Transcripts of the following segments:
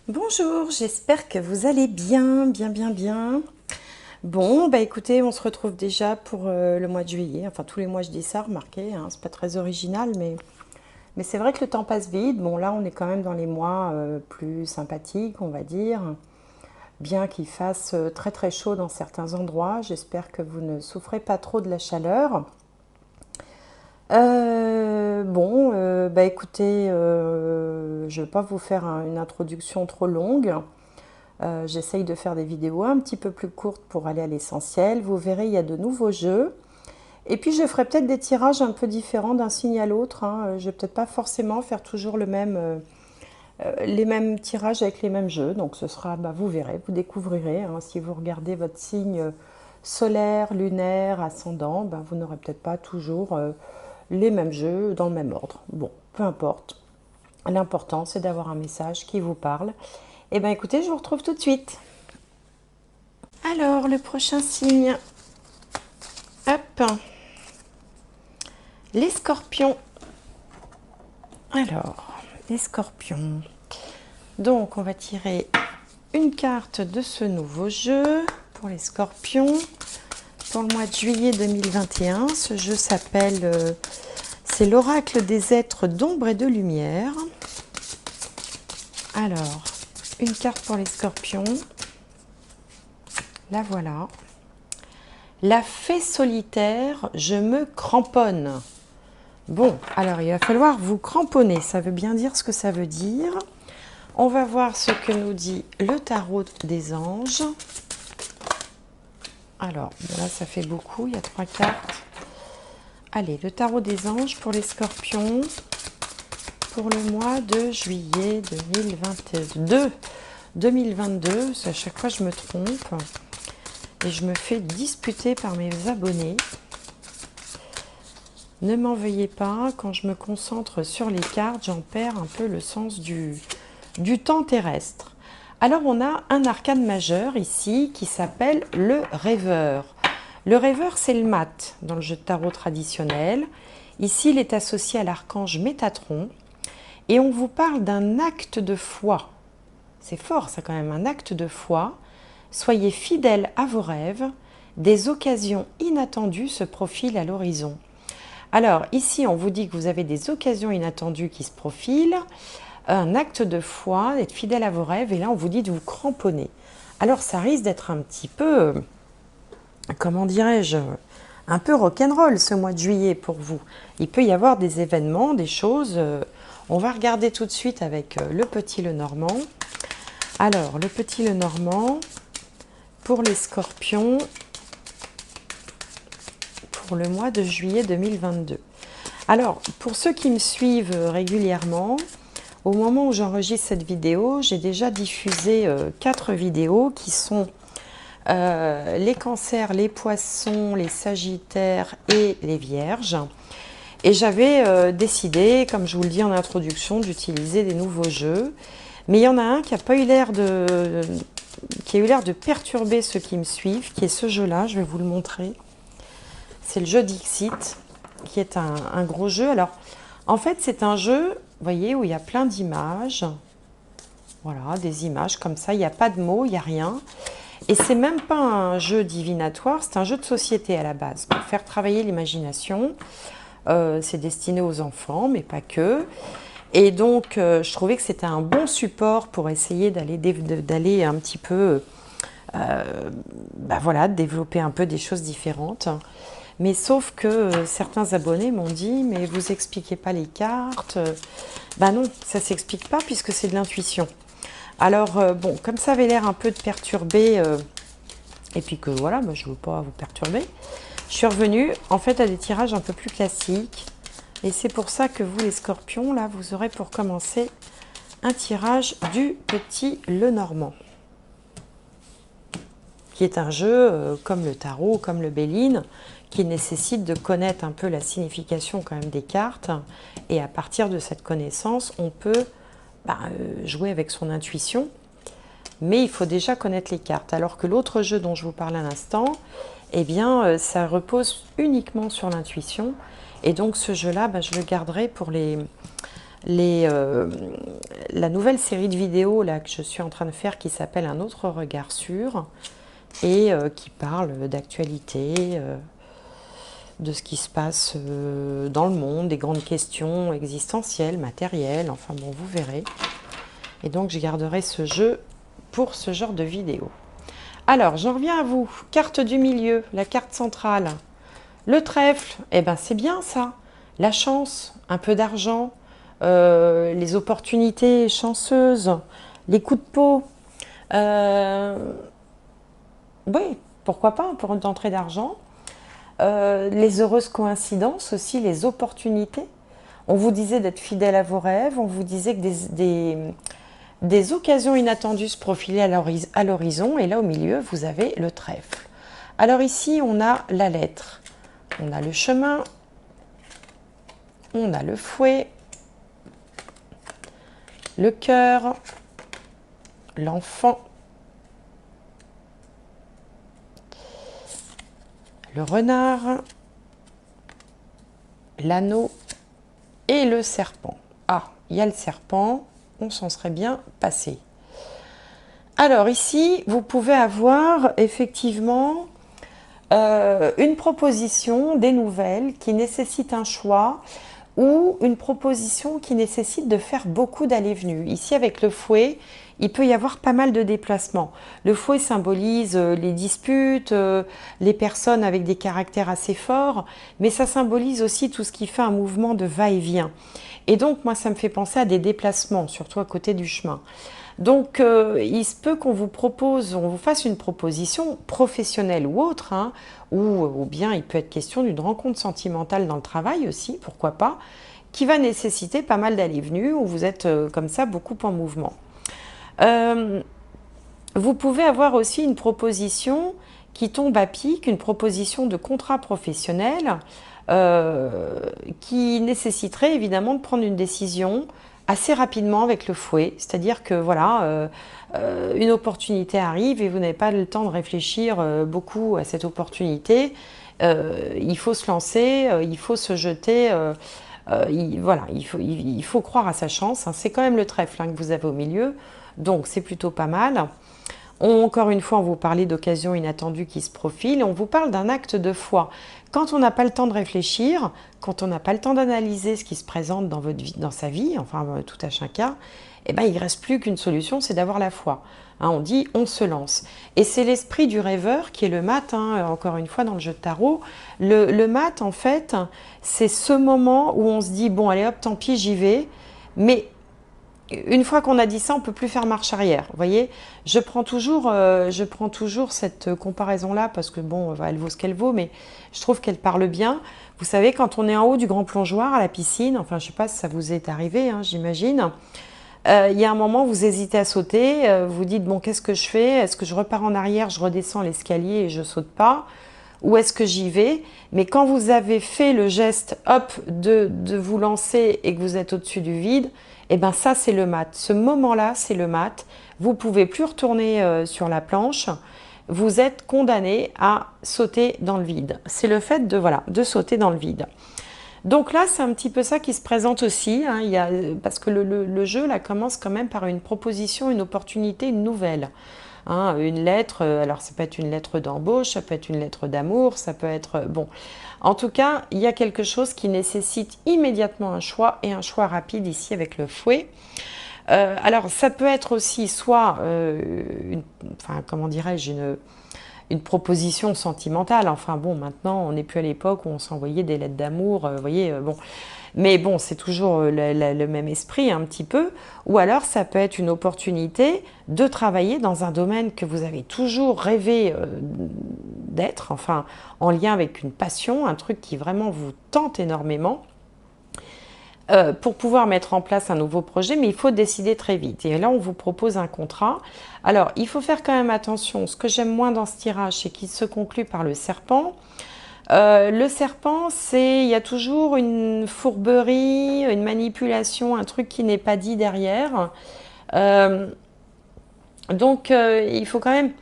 Bonjour, j'espère que vous allez bien. Bon, bah écoutez, on se retrouve déjà pour le mois de juillet. Enfin, tous les mois je dis ça, remarquez, hein, c'est pas très original, mais c'est vrai que le temps passe vite. Bon, là, on est quand même dans les mois plus sympathiques, on va dire. Bien qu'il fasse très chaud dans certains endroits, j'espère que vous ne souffrez pas trop de la chaleur. Bah écoutez, je ne vais pas vous faire une introduction trop longue. J'essaye de faire des vidéos un petit peu plus courtes pour aller à l'essentiel. Vous verrez, il y a de nouveaux jeux. Et puis je ferai peut-être des tirages un peu différents d'un signe à l'autre, hein. Je vais peut-être pas forcément faire toujours les mêmes tirages avec les mêmes jeux. Donc ce sera, bah, vous verrez, vous découvrirez, hein. Si vous regardez votre signe solaire, lunaire, ascendant, bah, vous n'aurez peut-être pas toujours les mêmes jeux dans le même ordre. Bon, peu importe. L'important, c'est d'avoir un message qui vous parle. Eh bien, écoutez, je vous retrouve tout de suite. Alors, le prochain signe. Hop. Les scorpions. Alors, les scorpions. Donc, on va tirer une carte de ce nouveau jeu pour les scorpions. Pour le mois de juillet 2021, ce jeu s'appelle... c'est l'oracle des êtres d'ombre et de lumière. Alors, une carte pour les scorpions. La voilà. La fée solitaire, je me cramponne. Bon, alors il va falloir vous cramponner. Ça veut bien dire ce que ça veut dire. On va voir ce que nous dit le tarot des anges. Alors, là, ça fait beaucoup. Il y a 3 cartes. Allez, le tarot des anges pour les scorpions. Pour le mois de juillet 2022. 2022, à chaque fois je me trompe. Et je me fais disputer par mes abonnés. Ne m'en veuillez pas, quand je me concentre sur les cartes, j'en perds un peu le sens du temps terrestre. Alors on a un arcane majeur ici qui s'appelle le rêveur. Le rêveur, c'est le mat dans le jeu de tarot traditionnel. Ici, il est associé à l'archange Métatron. Et on vous parle d'un acte de foi. C'est fort ça quand même, un acte de foi. Soyez fidèles à vos rêves, des occasions inattendues se profilent à l'horizon. Alors ici, on vous dit que vous avez des occasions inattendues qui se profilent, un acte de foi, d'être fidèle à vos rêves, et là on vous dit de vous cramponner. Alors ça risque d'être un petit peu, comment dirais-je, un peu rock'n'roll ce mois de juillet pour vous. Il peut y avoir des événements, des choses. On va regarder tout de suite avec le petit Lenormand. Alors, le petit Lenormand, pour les scorpions, pour le mois de juillet 2022. Alors, pour ceux qui me suivent régulièrement, au moment où j'enregistre cette vidéo, j'ai déjà diffusé 4 vidéos qui sont les cancers, les poissons, les sagittaires et les vierges. Et j'avais décidé, comme je vous le dis en introduction, d'utiliser des nouveaux jeux. Mais il y en a un qui a eu l'air de perturber ceux qui me suivent, qui est ce jeu-là, je vais vous le montrer. C'est le jeu Dixit, qui est un gros jeu. Alors, en fait, c'est un jeu, vous voyez, où il y a plein d'images. Voilà, des images comme ça, il n'y a pas de mots, il n'y a rien. Et c'est même pas un jeu divinatoire, c'est un jeu de société à la base, pour faire travailler l'imagination. C'est destiné aux enfants, mais pas que. Et donc, je trouvais que c'était un bon support pour essayer d'aller un petit peu, voilà, développer un peu des choses différentes. Mais sauf que certains abonnés m'ont dit, mais vous expliquez pas les cartes. Non, ça s'explique pas puisque c'est de l'intuition. Alors, bon, comme ça avait l'air un peu de perturber, et puis que voilà, je ne veux pas vous perturber, je suis revenue en fait à des tirages un peu plus classiques. Et c'est pour ça que vous, les scorpions, là, vous aurez pour commencer un tirage du petit Lenormand, qui est un jeu comme le tarot, comme le Béline, qui nécessite de connaître un peu la signification quand même des cartes. Et à partir de cette connaissance, on peut jouer avec son intuition. Mais il faut déjà connaître les cartes. Alors que l'autre jeu dont je vous parle à l'instant, eh bien, ça repose uniquement sur l'intuition. Et donc ce jeu-là, je le garderai pour les la nouvelle série de vidéos là, que je suis en train de faire qui s'appelle Un autre regard sur et qui parle d'actualité, de ce qui se passe dans le monde, des grandes questions existentielles, matérielles, enfin bon, vous verrez. Et donc, je garderai ce jeu pour ce genre de vidéo. Alors, j'en reviens à vous. Carte du milieu, la carte centrale. Le trèfle, eh ben c'est bien ça. La chance, un peu d'argent, les opportunités chanceuses, les coups de peau. Oui, pourquoi pas pour une entrée d'argent. Les heureuses coïncidences aussi, les opportunités. On vous disait d'être fidèle à vos rêves, on vous disait que des occasions inattendues se profilaient à l'horizon, et là au milieu, vous avez le trèfle. Alors ici, on a la lettre, on a le chemin, on a le fouet, le cœur, l'enfant, le renard, l'anneau et le serpent. Ah, il y a le serpent, on s'en serait bien passé. Alors ici, vous pouvez avoir effectivement une proposition, des nouvelles qui nécessitent un choix ou une proposition qui nécessite de faire beaucoup d'allées-venues. Ici, avec le fouet, il peut y avoir pas mal de déplacements. Le fouet symbolise les disputes, les personnes avec des caractères assez forts, mais ça symbolise aussi tout ce qui fait un mouvement de va-et-vient. Et donc, moi, ça me fait penser à des déplacements, surtout à côté du chemin. Donc, il se peut qu'on vous propose, on vous fasse une proposition professionnelle ou autre, hein, ou bien il peut être question d'une rencontre sentimentale dans le travail aussi, pourquoi pas, qui va nécessiter pas mal d'allées-venues, où vous êtes comme ça beaucoup en mouvement. Vous pouvez avoir aussi une proposition qui tombe à pic, une proposition de contrat professionnel qui nécessiterait évidemment de prendre une décision assez rapidement avec le fouet, c'est-à-dire que voilà, une opportunité arrive et vous n'avez pas le temps de réfléchir beaucoup à cette opportunité. Il faut se lancer, il faut se jeter, voilà, il faut croire à sa chance, hein. C'est quand même le trèfle hein, que vous avez au milieu, donc c'est plutôt pas mal. Encore une fois, on vous parlait d'occasions inattendues qui se profilent, on vous parle d'un acte de foi. Quand on n'a pas le temps de réfléchir, quand on n'a pas le temps d'analyser ce qui se présente dans votre vie, dans sa vie, enfin tout à chacun, eh ben, il ne reste plus qu'une solution, c'est d'avoir la foi. Hein, on dit on se lance. Et c'est l'esprit du rêveur qui est le mat, hein, encore une fois dans le jeu de tarot. Le mat, en fait, c'est ce moment où on se dit bon allez hop, tant pis, j'y vais, mais une fois qu'on a dit ça, on ne peut plus faire marche arrière. Vous voyez, je prends toujours cette comparaison-là parce que, bon, elle vaut ce qu'elle vaut, mais je trouve qu'elle parle bien. Vous savez, quand on est en haut du grand plongeoir à la piscine, enfin, je ne sais pas si ça vous est arrivé, hein, j'imagine, il y a un moment, vous hésitez à sauter, vous dites, bon, qu'est-ce que je fais? Est-ce que je repars en arrière, je redescends l'escalier et je ne saute pas? Ou est-ce que j'y vais? Mais quand vous avez fait le geste, hop, de vous lancer et que vous êtes au-dessus du vide, et bien ça c'est le mat. Ce moment-là c'est le mat. Vous ne pouvez plus retourner sur la planche. Vous êtes condamné à sauter dans le vide. C'est le fait de, voilà, de sauter dans le vide. Donc là c'est un petit peu ça qui se présente aussi. Hein, parce que le jeu là commence quand même par une proposition, une opportunité, une nouvelle. Hein, une lettre, alors ça peut être une lettre d'embauche, ça peut être une lettre d'amour, ça peut être... bon. En tout cas, il y a quelque chose qui nécessite immédiatement un choix, et un choix rapide ici avec le fouet. Alors, ça peut être aussi soit, enfin, comment dirais-je, une proposition sentimentale. Enfin bon, maintenant, on n'est plus à l'époque où on s'envoyait des lettres d'amour, vous voyez, bon. Mais bon, c'est toujours le même esprit un petit peu. Ou alors, ça peut être une opportunité de travailler dans un domaine que vous avez toujours rêvé d'être, enfin, en lien avec une passion, un truc qui vraiment vous tente énormément, pour pouvoir mettre en place un nouveau projet, mais il faut décider très vite. Et là, on vous propose un contrat. Alors, il faut faire quand même attention. Ce que j'aime moins dans ce tirage, c'est qu'il se conclut par le serpent. Le serpent, il y a toujours une fourberie, une manipulation, un truc qui n'est pas dit derrière. Donc, il faut quand même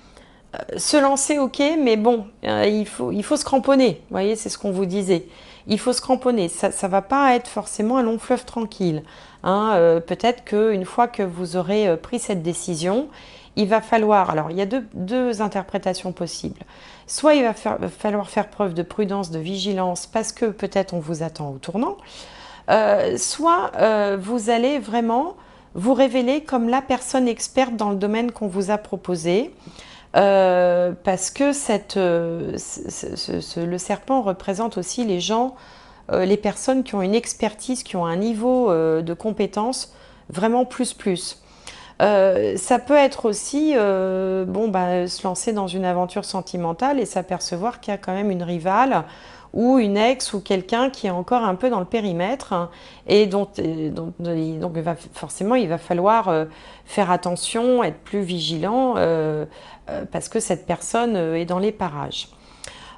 se lancer, ok, mais bon, il faut se cramponner. Vous voyez, c'est ce qu'on vous disait. il faut se cramponner. Ça ne va pas être forcément un long fleuve tranquille, hein. Peut-être qu'une fois que vous aurez pris cette décision, il va falloir, alors il y a deux interprétations possibles. Soit il va falloir faire preuve de prudence, de vigilance, parce que peut-être on vous attend au tournant, soit vous allez vraiment vous révéler comme la personne experte dans le domaine qu'on vous a proposé, parce que le serpent représente aussi les gens, les personnes qui ont une expertise, qui ont un niveau de compétence vraiment plus. Ça peut être aussi se lancer dans une aventure sentimentale et s'apercevoir qu'il y a quand même une rivale ou une ex ou quelqu'un qui est encore un peu dans le périmètre, hein, et donc forcément il va falloir faire attention, être plus vigilant, parce que cette personne est dans les parages.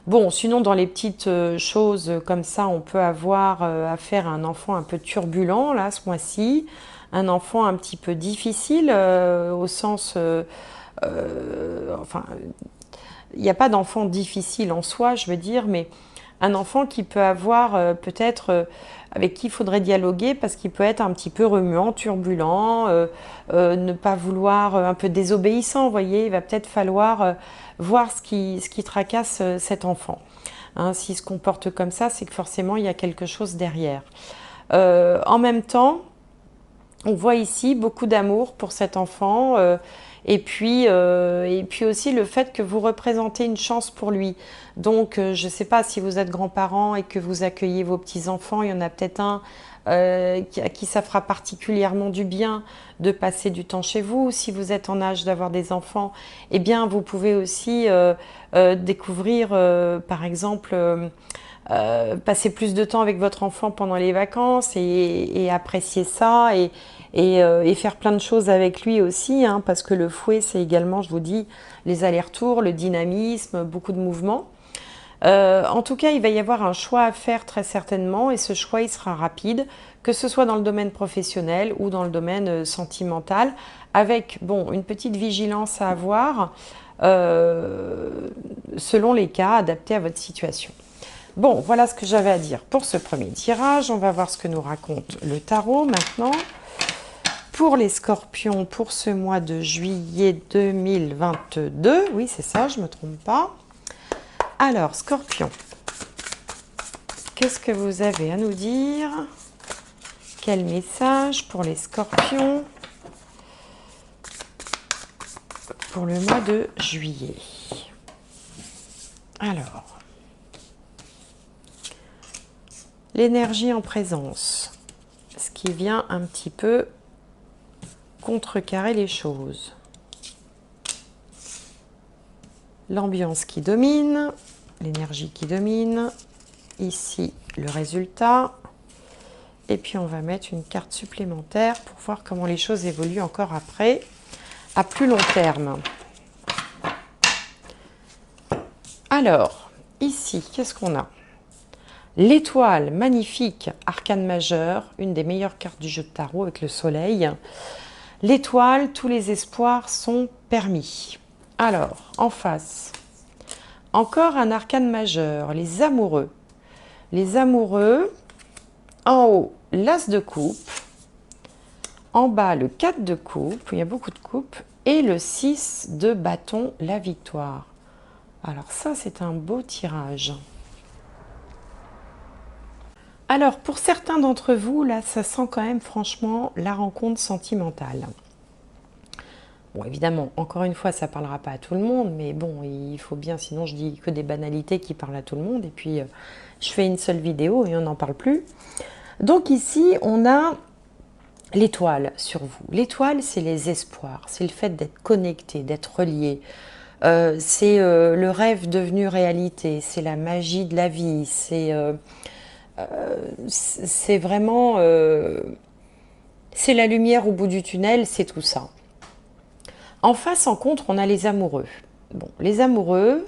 Bon, sinon dans les petites choses comme ça, on peut avoir affaire à un enfant un peu turbulent là ce mois-ci, un enfant un petit peu difficile au sens, enfin, il n'y a pas d'enfant difficile en soi, je veux dire, mais un enfant qui peut avoir peut-être avec qui il faudrait dialoguer parce qu'il peut être un petit peu remuant, turbulent, ne pas vouloir, un peu désobéissant, vous voyez, il va peut-être falloir voir ce qui tracasse cet enfant. Hein, s'il se comporte comme ça, c'est que forcément il y a quelque chose derrière. En même temps, on voit ici beaucoup d'amour pour cet enfant, et puis aussi le fait que vous représentez une chance pour lui. Donc je ne sais pas si vous êtes grands-parents et que vous accueillez vos petits-enfants, il y en a peut-être un à qui ça fera particulièrement du bien de passer du temps chez vous. Si vous êtes en âge d'avoir des enfants, eh bien vous pouvez aussi découvrir par exemple passer plus de temps avec votre enfant pendant les vacances et apprécier ça et faire plein de choses avec lui aussi, hein, parce que le fouet, c'est également, je vous dis, les allers-retours, le dynamisme, beaucoup de mouvements. En tout cas, il va y avoir un choix à faire très certainement et ce choix, il sera rapide, que ce soit dans le domaine professionnel ou dans le domaine sentimental, avec bon, une petite vigilance à avoir selon les cas, adaptés à votre situation. Bon, voilà ce que j'avais à dire pour ce premier tirage. On va voir ce que nous raconte le tarot maintenant. Pour les scorpions, pour ce mois de juillet 2022. Oui, c'est ça, je ne me trompe pas. Alors, scorpion, qu'est-ce que vous avez à nous dire? Quel message pour les scorpions pour le mois de juillet? Alors, l'énergie en présence, ce qui vient un petit peu contrecarrer les choses. L'ambiance qui domine, l'énergie qui domine, ici le résultat, et puis on va mettre une carte supplémentaire pour voir comment les choses évoluent encore après, à plus long terme. Alors, ici, qu'est-ce qu'on a? L'étoile, magnifique, arcane majeur, une des meilleures cartes du jeu de tarot avec le soleil. L'étoile, tous les espoirs sont permis. Alors, en face, encore un arcane majeur, les amoureux. Les amoureux, en haut, l'as de coupe, en bas, le 4 de coupe, il y a beaucoup de coupes, et le 6 de bâton, la victoire. Alors ça, c'est un beau tirage. Alors, pour certains d'entre vous, là, ça sent quand même franchement la rencontre sentimentale. Bon, évidemment, encore une fois, ça ne parlera pas à tout le monde, mais bon, il faut bien, sinon je dis que des banalités qui parlent à tout le monde, et puis je fais une seule vidéo et on n'en parle plus. Donc ici, on a l'étoile sur vous. L'étoile, c'est les espoirs, c'est le fait d'être connecté, d'être relié. C'est le rêve devenu réalité, c'est la magie de la vie, c'est vraiment... c'est la lumière au bout du tunnel, c'est tout ça. En face, en contre, on a les amoureux. Bon, les amoureux,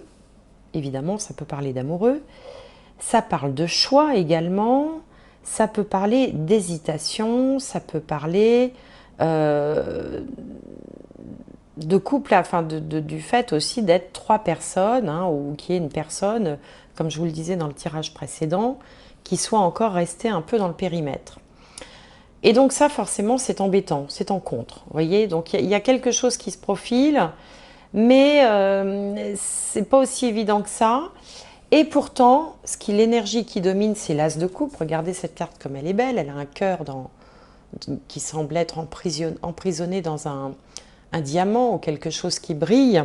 évidemment, ça peut parler d'amoureux. Ça parle de choix également. Ça peut parler d'hésitation. Ça peut parler de couple, enfin du fait aussi d'être trois personnes, hein, ou qu'il y ait une personne, comme je vous le disais dans le tirage précédent, qui soit encore resté un peu dans le périmètre. Et donc ça, forcément, c'est embêtant, c'est en contre. Vous voyez, donc il y a quelque chose qui se profile, mais c'est pas aussi évident que ça. Et pourtant, l'énergie qui domine, c'est l'as de coupe. Regardez cette carte comme elle est belle. Elle a un cœur qui semble être emprisonné dans un diamant ou quelque chose qui brille.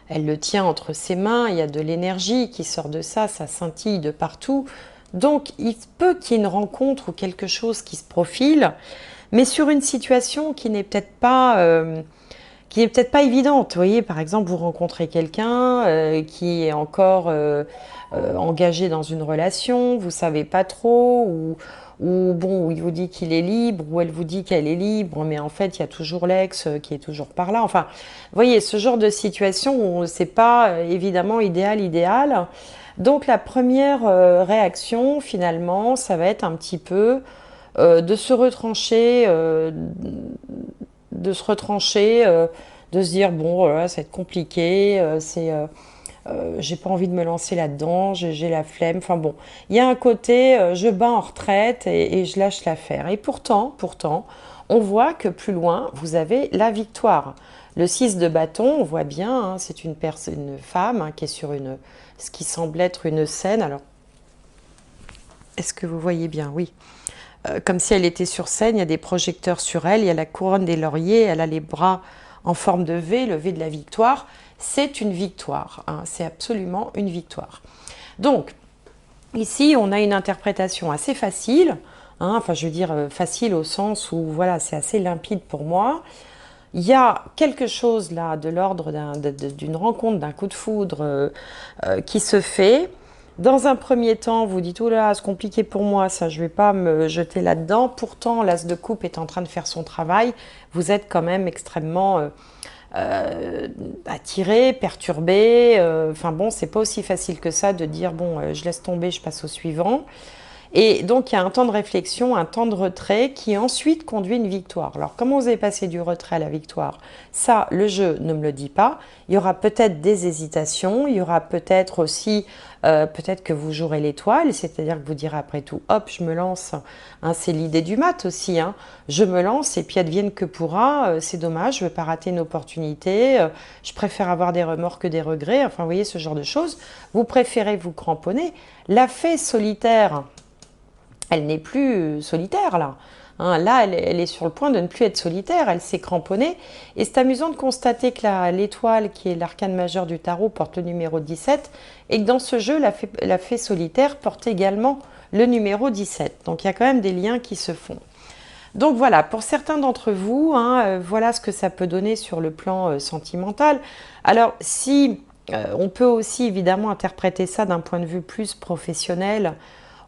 Elle le tient entre ses mains. Il y a de l'énergie qui sort de ça. Ça scintille de partout. Donc, il peut qu'il y ait une rencontre ou quelque chose qui se profile, mais sur une situation qui n'est peut-être pas évidente. Vous voyez, par exemple, vous rencontrez quelqu'un qui est encore engagé dans une relation, vous savez pas trop, ou il vous dit qu'il est libre, ou elle vous dit qu'elle est libre, mais en fait, il y a toujours l'ex qui est toujours par là. Enfin, vous voyez, ce genre de situation où c'est pas évidemment idéal. Donc la première réaction finalement, ça va être un petit peu de se retrancher, de se dire bon voilà, ça va être compliqué, j'ai pas envie de me lancer là-dedans, j'ai la flemme. Enfin bon, il y a un côté je bats en retraite et je lâche l'affaire. Et pourtant, on voit que plus loin, vous avez la victoire. Le 6 de bâton, on voit bien, hein, c'est une femme hein, qui est sur ce qui semble être une scène. Alors, est-ce que vous voyez bien? Oui. Comme si elle était sur scène, il y a des projecteurs sur elle, il y a la couronne des lauriers, elle a les bras en forme de V, le V de la victoire. C'est une victoire, hein, c'est absolument une victoire. Donc, ici, on a une interprétation assez facile, hein, enfin je veux dire facile au sens où voilà, c'est assez limpide pour moi. Il y a quelque chose là de l'ordre d'une rencontre, d'un coup de foudre qui se fait. Dans un premier temps, vous dites « Oh là, c'est compliqué pour moi, ça, je ne vais pas me jeter là-dedans. » Pourtant, l'as de coupe est en train de faire son travail. Vous êtes quand même extrêmement attiré, perturbé. Enfin bon, c'est pas aussi facile que ça de dire « Bon, je laisse tomber, je passe au suivant. » Et donc, il y a un temps de réflexion, un temps de retrait qui ensuite conduit une victoire. Alors, comment vous avez passé du retrait à la victoire? Ça, le jeu ne me le dit pas. Il y aura peut-être des hésitations, il y aura peut-être aussi, peut-être que vous jouerez l'étoile, c'est-à-dire que vous direz après tout, hop, je me lance. Hein, c'est l'idée du mat aussi. Hein. Je me lance et puis advienne que pourra. C'est dommage, je ne veux pas rater une opportunité. Je préfère avoir des remords que des regrets. Enfin, vous voyez, ce genre de choses. Vous préférez vous cramponner. La fée solitaire, elle n'est plus solitaire là. Hein, là, elle est sur le point de ne plus être solitaire, elle s'est cramponnée. Et c'est amusant de constater que l'étoile, qui est l'arcane majeur du tarot, porte le numéro 17, et que dans ce jeu, la fée solitaire porte également le numéro 17. Donc il y a quand même des liens qui se font. Donc voilà, pour certains d'entre vous, hein, voilà ce que ça peut donner sur le plan sentimental. Alors si on peut aussi évidemment interpréter ça d'un point de vue plus professionnel,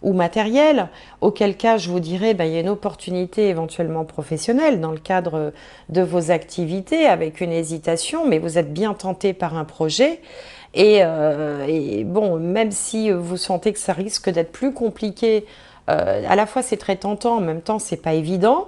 ou matériel, auquel cas je vous dirais il y a une opportunité éventuellement professionnelle dans le cadre de vos activités avec une hésitation, mais vous êtes bien tenté par un projet et bon, même si vous sentez que ça risque d'être plus compliqué, à la fois c'est très tentant, en même temps c'est pas évident,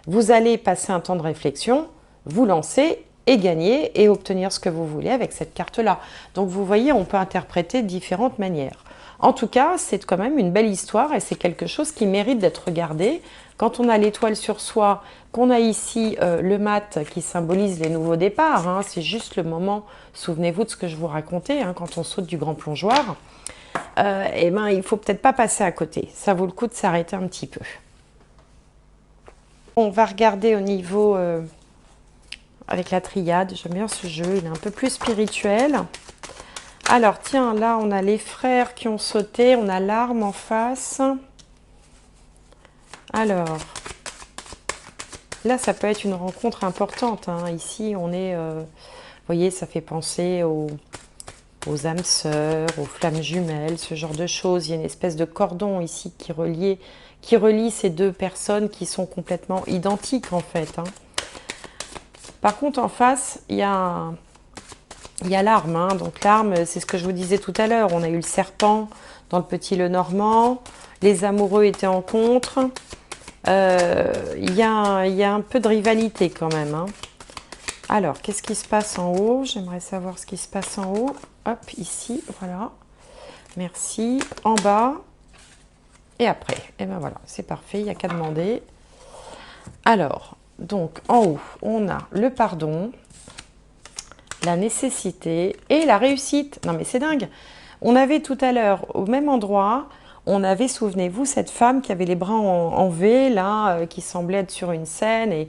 vous allez passer un temps de réflexion, vous lancer et gagner et obtenir ce que vous voulez avec cette carte-là. Donc vous voyez, on peut interpréter de différentes manières. En tout cas, c'est quand même une belle histoire et c'est quelque chose qui mérite d'être regardé. Quand on a l'étoile sur soi, qu'on a ici le mat qui symbolise les nouveaux départs, hein, c'est juste le moment, souvenez-vous de ce que je vous racontais, hein, quand on saute du grand plongeoir, il ne faut peut-être pas passer à côté. Ça vaut le coup de s'arrêter un petit peu. On va regarder au niveau avec la triade. J'aime bien ce jeu, il est un peu plus spirituel. Alors, tiens, là, on a les frères qui ont sauté. On a l'arme en face. Alors, là, ça peut être une rencontre importante. Hein. Ici, on est... vous voyez, ça fait penser aux âmes sœurs, aux flammes jumelles, ce genre de choses. Il y a une espèce de cordon ici qui relie ces deux personnes qui sont complètement identiques, en fait. Hein. Par contre, en face, il y a l'arme, hein. Donc l'arme, c'est ce que je vous disais tout à l'heure. On a eu le serpent dans le Petit Lenormand. Les amoureux étaient en contre. Il y a un peu de rivalité quand même. Hein. Alors, qu'est-ce qui se passe en haut? J'aimerais savoir ce qui se passe en haut. Hop, ici, voilà. Merci. En bas, et après. Et ben voilà, c'est parfait, il n'y a qu'à demander. Alors, donc en haut, on a le pardon, la nécessité et la réussite. Non mais c'est dingue. On avait tout à l'heure, au même endroit, on avait, souvenez-vous, cette femme qui avait les bras en V, là, qui semblait être sur une scène, et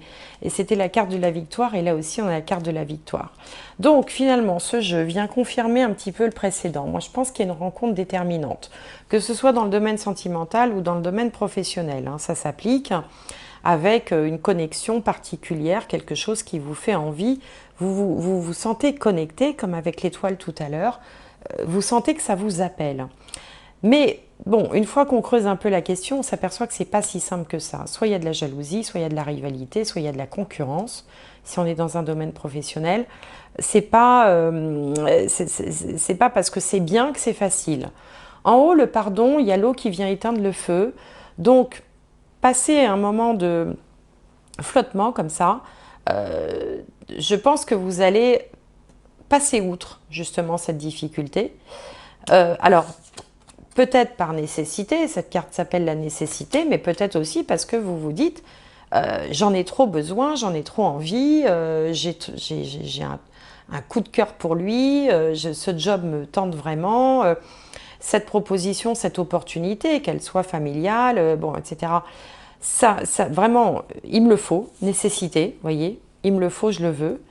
c'était la carte de la victoire, et là aussi on a la carte de la victoire. Donc finalement, ce jeu vient confirmer un petit peu le précédent. Moi je pense qu'il y a une rencontre déterminante, que ce soit dans le domaine sentimental ou dans le domaine professionnel, hein, ça s'applique, avec une connexion particulière, quelque chose qui vous fait envie, vous sentez connecté, comme avec l'étoile tout à l'heure, vous sentez que ça vous appelle. Mais bon, une fois qu'on creuse un peu la question, on s'aperçoit que c'est pas si simple que ça. Soit il y a de la jalousie, soit il y a de la rivalité, soit il y a de la concurrence. Si on est dans un domaine professionnel, c'est pas parce que c'est bien que c'est facile. En haut, le pardon, il y a l'eau qui vient éteindre le feu. Donc, passer un moment de flottement comme ça, je pense que vous allez passer outre justement cette difficulté. Alors, peut-être par nécessité, cette carte s'appelle la nécessité, mais peut-être aussi parce que vous vous dites j'en ai trop besoin, j'en ai trop envie, j'ai un coup de cœur pour lui, ce job me tente vraiment, cette proposition, cette opportunité, qu'elle soit familiale, bon, etc. Ça, vraiment, il me le faut, nécessité, voyez, il me le faut, je le veux.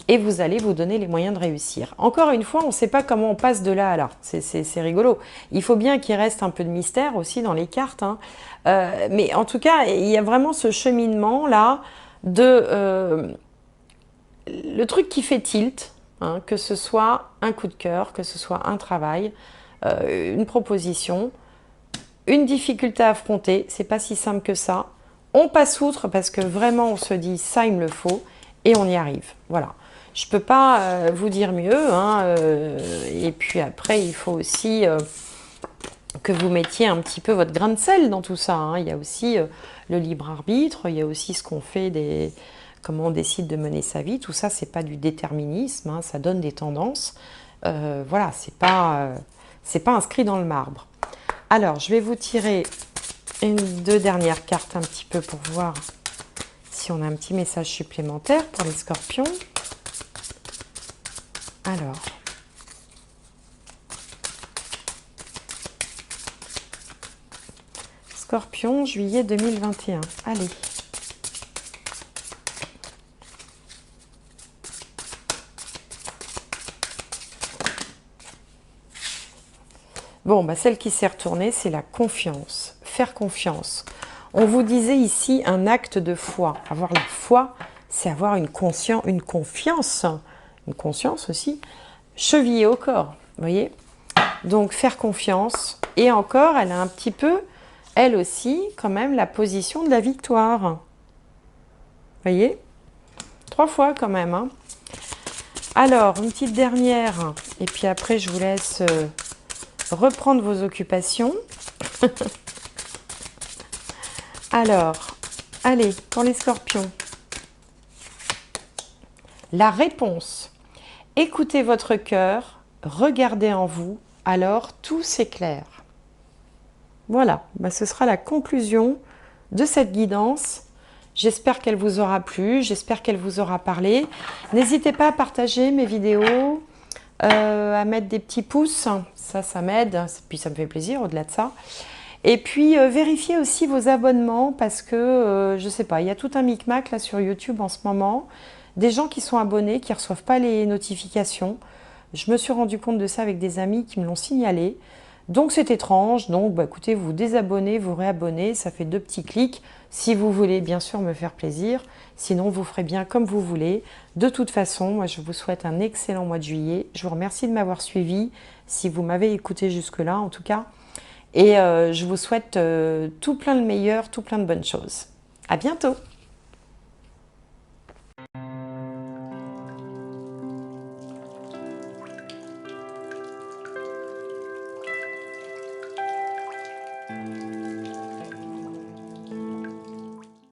Et vous allez vous donner les moyens de réussir. Encore une fois, on ne sait pas comment on passe de là à là. C'est rigolo. Il faut bien qu'il reste un peu de mystère aussi dans les cartes. Hein. Mais en tout cas, il y a vraiment ce cheminement-là de... le truc qui fait tilt, hein, que ce soit un coup de cœur, que ce soit un travail, une proposition, une difficulté à affronter. C'est pas si simple que ça. On passe outre parce que vraiment, on se dit ça, il me le faut. Et on y arrive. Voilà. Je ne peux pas vous dire mieux. Hein, et puis après, il faut aussi que vous mettiez un petit peu votre grain de sel dans tout ça. Hein. Il y a aussi le libre arbitre, il y a aussi ce qu'on fait, comment on décide de mener sa vie. Tout ça, ce n'est pas du déterminisme, hein, ça donne des tendances. Voilà, c'est pas inscrit dans le marbre. Alors, je vais vous tirer deux dernières cartes un petit peu pour voir si on a un petit message supplémentaire pour les scorpions. Alors, Scorpion, juillet 2021. Allez. Bon, bah celle qui s'est retournée, c'est la confiance. Faire confiance. On vous disait ici un acte de foi. Avoir la foi, c'est avoir une confiance, une conscience aussi, chevillée au corps, vous voyez. Donc faire confiance. Et encore, elle a un petit peu, elle aussi, quand même, la position de la victoire. Vous voyez, 3 fois quand même. Hein. Alors, une petite dernière, et puis après je vous laisse reprendre vos occupations. Alors, allez, pour les scorpions. La réponse. Écoutez votre cœur, regardez en vous, alors tout s'éclaire. Voilà, bah, ce sera la conclusion de cette guidance. J'espère qu'elle vous aura plu, j'espère qu'elle vous aura parlé. N'hésitez pas à partager mes vidéos, à mettre des petits pouces, ça m'aide, puis ça me fait plaisir au-delà de ça. Et puis vérifiez aussi vos abonnements parce que, je ne sais pas, il y a tout un micmac là sur YouTube en ce moment. Des gens qui sont abonnés, qui ne reçoivent pas les notifications. Je me suis rendu compte de ça avec des amis qui me l'ont signalé. Donc c'est étrange, donc bah, écoutez, vous désabonnez, vous réabonnez, ça fait 2 petits clics. Si vous voulez bien sûr me faire plaisir, sinon vous ferez bien comme vous voulez. De toute façon, moi je vous souhaite un excellent mois de juillet. Je vous remercie de m'avoir suivi, si vous m'avez écouté jusque-là en tout cas. Et je vous souhaite tout plein de meilleur, tout plein de bonnes choses. À bientôt!